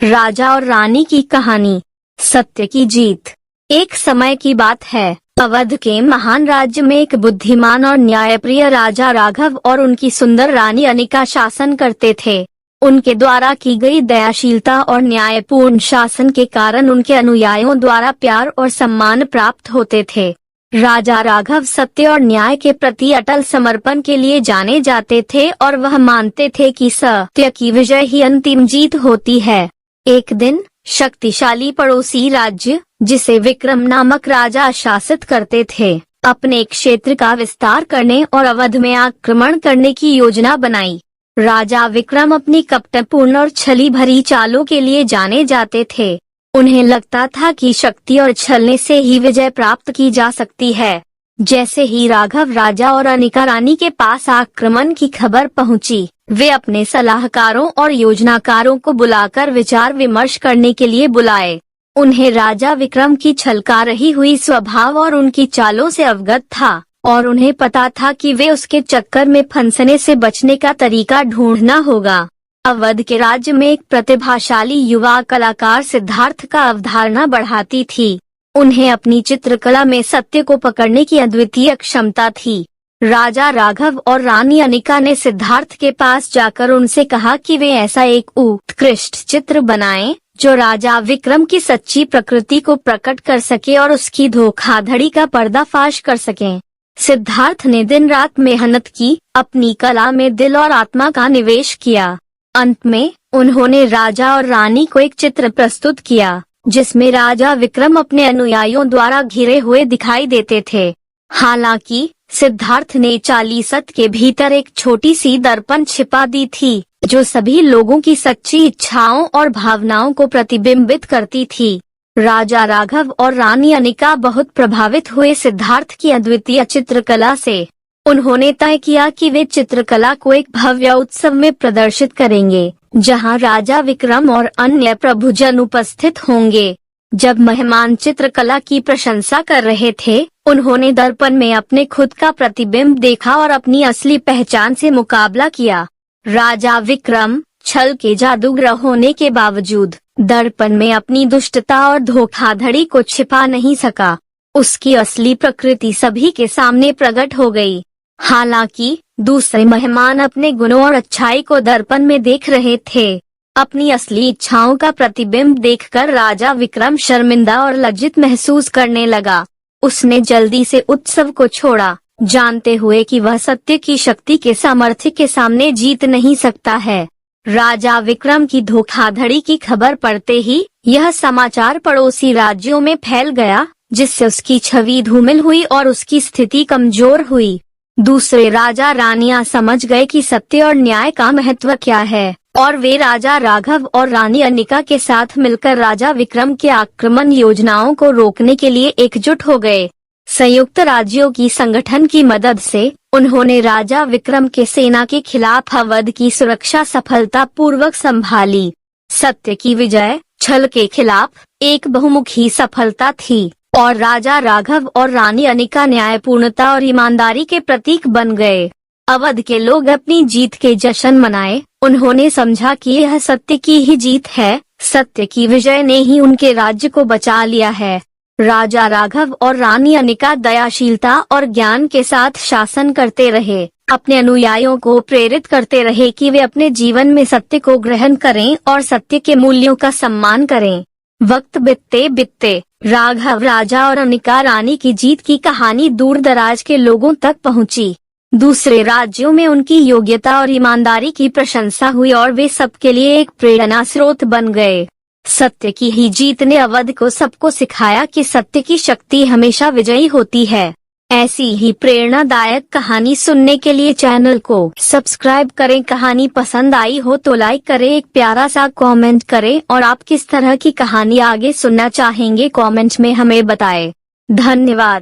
राजा और रानी की कहानी। सत्य की जीत। एक समय की बात है, अवध के महान राज्य में एक बुद्धिमान और न्यायप्रिय राजा राघव और उनकी सुंदर रानी अनिका शासन करते थे। उनके द्वारा की गई दयाशीलता और न्यायपूर्ण शासन के कारण उनके अनुयायियों द्वारा प्यार और सम्मान प्राप्त होते थे। राजा राघव सत्य और न्याय के प्रति अटल समर्पण के लिए जाने जाते थे और वह मानते थे कि सत्य की विजय ही अंतिम जीत होती है। एक दिन शक्तिशाली पड़ोसी राज्य, जिसे विक्रम नामक राजा शासित करते थे, अपने क्षेत्र का विस्तार करने और अवध में आक्रमण करने की योजना बनाई। राजा विक्रम अपनी कपटपूर्ण और छली भरी चालों के लिए जाने जाते थे। उन्हें लगता था कि शक्ति और छलने से ही विजय प्राप्त की जा सकती है। जैसे ही राघव राजा और अनिका रानी के पास आक्रमण की खबर पहुंची, वे अपने सलाहकारों और योजनाकारों को बुलाकर विचार विमर्श करने के लिए बुलाए। उन्हें राजा विक्रम की छलका रही हुई स्वभाव और उनकी चालों से अवगत था और उन्हें पता था कि वे उसके चक्कर में फंसने से बचने का तरीका ढूंढना होगा। अवध के राज्य में एक प्रतिभाशाली युवा कलाकार सिद्धार्थ का अवधारणा बढ़ाती थी। उन्हें अपनी चित्रकला में सत्य को पकड़ने की अद्वितीय क्षमता थी। राजा राघव और रानी अनिका ने सिद्धार्थ के पास जाकर उनसे कहा कि वे ऐसा एक उत्कृष्ट चित्र बनाएं, जो राजा विक्रम की सच्ची प्रकृति को प्रकट कर सके और उसकी धोखाधड़ी का पर्दाफाश कर सकें। सिद्धार्थ ने दिन रात मेहनत की, अपनी कला में दिल और आत्मा का निवेश किया। अंत में उन्होंने राजा और रानी को एक चित्र प्रस्तुत किया, जिसमें राजा विक्रम अपने अनुयायियों द्वारा घिरे हुए दिखाई देते थे। हालांकि सिद्धार्थ ने चालीसत के भीतर एक छोटी सी दर्पण छिपा दी थी, जो सभी लोगों की सच्ची इच्छाओं और भावनाओं को प्रतिबिंबित करती थी। राजा राघव और रानी अनिका बहुत प्रभावित हुए सिद्धार्थ की अद्वितीय चित्रकला से। उन्होंने तय किया कि वे चित्रकला को एक भव्य उत्सव में प्रदर्शित करेंगे, जहां राजा विक्रम और अन्य प्रभुजन उपस्थित होंगे। जब मेहमान चित्रकला की प्रशंसा कर रहे थे, उन्होंने दर्पण में अपने खुद का प्रतिबिंब देखा और अपनी असली पहचान से मुकाबला किया। राजा विक्रम छल के जादूगर होने के बावजूद दर्पण में अपनी दुष्टता और धोखाधड़ी को छिपा नहीं सका। उसकी असली प्रकृति सभी के सामने प्रकट हो गई। हालांकि दूसरे मेहमान अपने गुणों और अच्छाई को दर्पण में देख रहे थे। अपनी असली इच्छाओं का प्रतिबिंब देखकर राजा विक्रम शर्मिंदा और लज्जित महसूस करने लगा। उसने जल्दी से उत्सव को छोड़ा, जानते हुए कि वह सत्य की शक्ति के सामर्थ्य के सामने जीत नहीं सकता है। राजा विक्रम की धोखाधड़ी की खबर पड़ते ही यह समाचार पड़ोसी राज्यों में फैल गया, जिससे उसकी छवि धूमिल हुई और उसकी स्थिति कमजोर हुई। दूसरे राजा रानियां समझ गए कि सत्य और न्याय का महत्व क्या है, और वे राजा राघव और रानी अनिका के साथ मिलकर राजा विक्रम के आक्रमण योजनाओं को रोकने के लिए एकजुट हो गए। संयुक्त राज्यों की संगठन की मदद से उन्होंने राजा विक्रम के सेना के खिलाफ अवध की सुरक्षा सफलतापूर्वक संभाली। सत्य की विजय छल के खिलाफ एक बहुमुखी सफलता थी और राजा राघव और रानी अनिका न्यायपूर्णता और ईमानदारी के प्रतीक बन गए। अवध के लोग अपनी जीत के जश्न मनाए। उन्होंने समझा कि यह सत्य की ही जीत है। सत्य की विजय ने ही उनके राज्य को बचा लिया है। राजा राघव और रानी अनिका दयाशीलता और ज्ञान के साथ शासन करते रहे, अपने अनुयायियों को प्रेरित करते रहे कि वे अपने जीवन में सत्य को ग्रहण करें और सत्य के मूल्यों का सम्मान करें। वक्त बीतते बीतते राघव राजा और अनिका रानी की जीत की कहानी दूर दराज के लोगों तक पहुंची। दूसरे राज्यों में उनकी योग्यता और ईमानदारी की प्रशंसा हुई और वे सबके लिए एक प्रेरणा स्रोत बन गए। सत्य की ही जीत ने अवध को सबको सिखाया कि सत्य की शक्ति हमेशा विजयी होती है। ऐसी ही प्रेरणादायक कहानी सुनने के लिए चैनल को सब्सक्राइब करें। कहानी पसंद आई हो तो लाइक करें, एक प्यारा सा कमेंट करें और आप किस तरह की कहानी आगे सुनना चाहेंगे कमेंट में हमें बताएं। धन्यवाद।